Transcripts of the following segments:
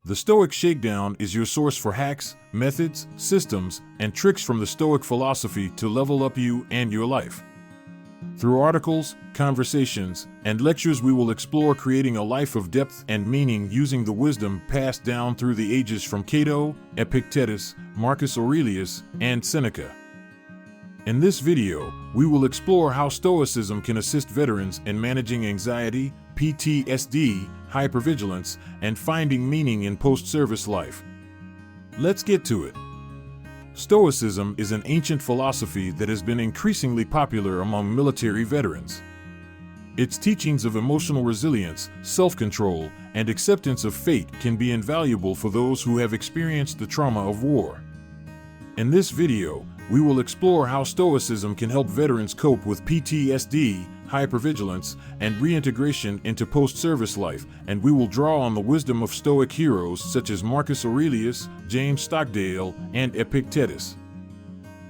The Stoic Shakedown is your source for hacks, methods, systems, and tricks from the Stoic philosophy to level up you and your life. Through articles, conversations, and lectures, we will explore creating a life of depth and meaning using the wisdom passed down through the ages from Cato, Epictetus, Marcus Aurelius, and Seneca. In this video, we will explore how Stoicism can assist veterans in managing anxiety, PTSD, hypervigilance, and finding meaning in post-service life. Let's get to it. Stoicism is an ancient philosophy that has been increasingly popular among military veterans. Its teachings of emotional resilience, self-control, and acceptance of fate can be invaluable for those who have experienced the trauma of war. In this video, we will explore how Stoicism can help veterans cope with PTSD, hypervigilance, and reintegration into post-service life, and we will draw on the wisdom of Stoic heroes such as Marcus Aurelius, James Stockdale, and Epictetus.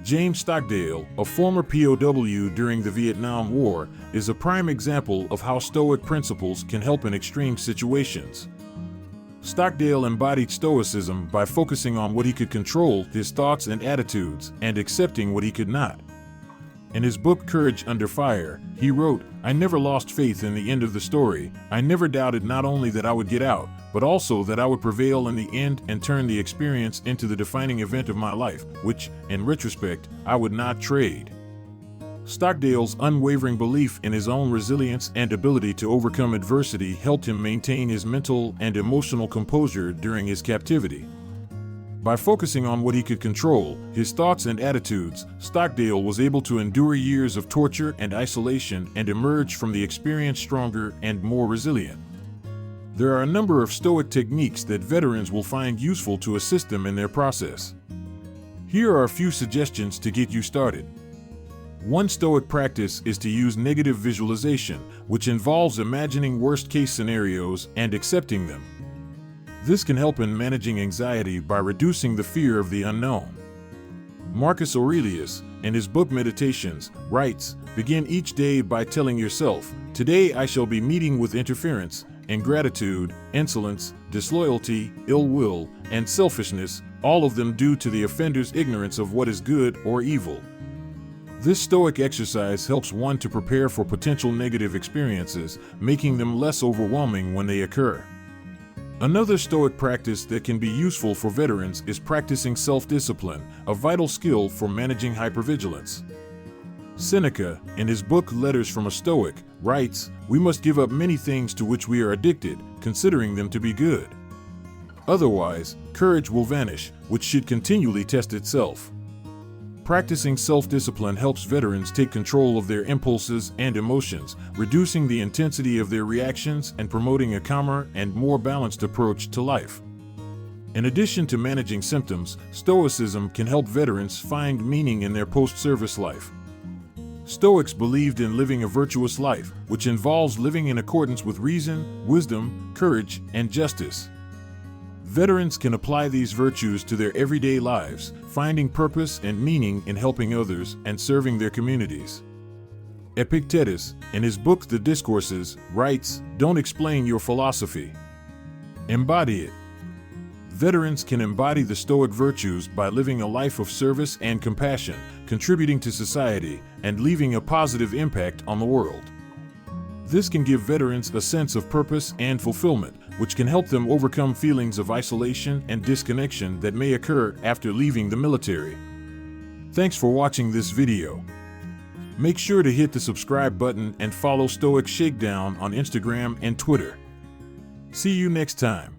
James Stockdale, a former POW during the Vietnam War, is a prime example of how Stoic principles can help in extreme situations. Stockdale embodied Stoicism by focusing on what he could control, his thoughts and attitudes, and accepting what he could not. In his book Courage Under Fire, he wrote, "I never lost faith in the end of the story. I never doubted not only that I would get out, but also that I would prevail in the end and turn the experience into the defining event of my life, which, in retrospect, I would not trade." Stockdale's unwavering belief in his own resilience and ability to overcome adversity helped him maintain his mental and emotional composure during his captivity. By focusing on what he could control, his thoughts and attitudes, Stockdale was able to endure years of torture and isolation and emerge from the experience stronger and more resilient. There are a number of Stoic techniques that veterans will find useful to assist them in their process. Here are a few suggestions to get you started. One Stoic practice is to use negative visualization, which involves imagining worst-case scenarios and accepting them. This can help in managing anxiety by reducing the fear of the unknown. Marcus Aurelius, in his book Meditations, writes, "Begin each day by telling yourself, 'Today I shall be meeting with interference, ingratitude, insolence, disloyalty, ill will, and selfishness, all of them due to the offender's ignorance of what is good or evil.'" This Stoic exercise helps one to prepare for potential negative experiences, making them less overwhelming when they occur. Another Stoic practice that can be useful for veterans is practicing self-discipline, a vital skill for managing hypervigilance. Seneca, in his book Letters from a Stoic, writes, "We must give up many things to which we are addicted, considering them to be good. Otherwise, courage will vanish, which should continually test itself." Practicing self-discipline helps veterans take control of their impulses and emotions, reducing the intensity of their reactions and promoting a calmer and more balanced approach to life. In addition to managing symptoms, Stoicism can help veterans find meaning in their post-service life. Stoics believed in living a virtuous life, which involves living in accordance with reason, wisdom, courage, and justice. Veterans can apply these virtues to their everyday lives, finding purpose and meaning in helping others and serving their communities. Epictetus, in his book The Discourses, writes, "Don't explain your philosophy. Embody it." Veterans can embody the Stoic virtues by living a life of service and compassion, contributing to society, and leaving a positive impact on the world. This can give veterans a sense of purpose and fulfillment, which can help them overcome feelings of isolation and disconnection that may occur after leaving the military. Thanks for watching this video. Make sure to hit the subscribe button and follow Stoic Shakedown on Instagram and Twitter. See you next time.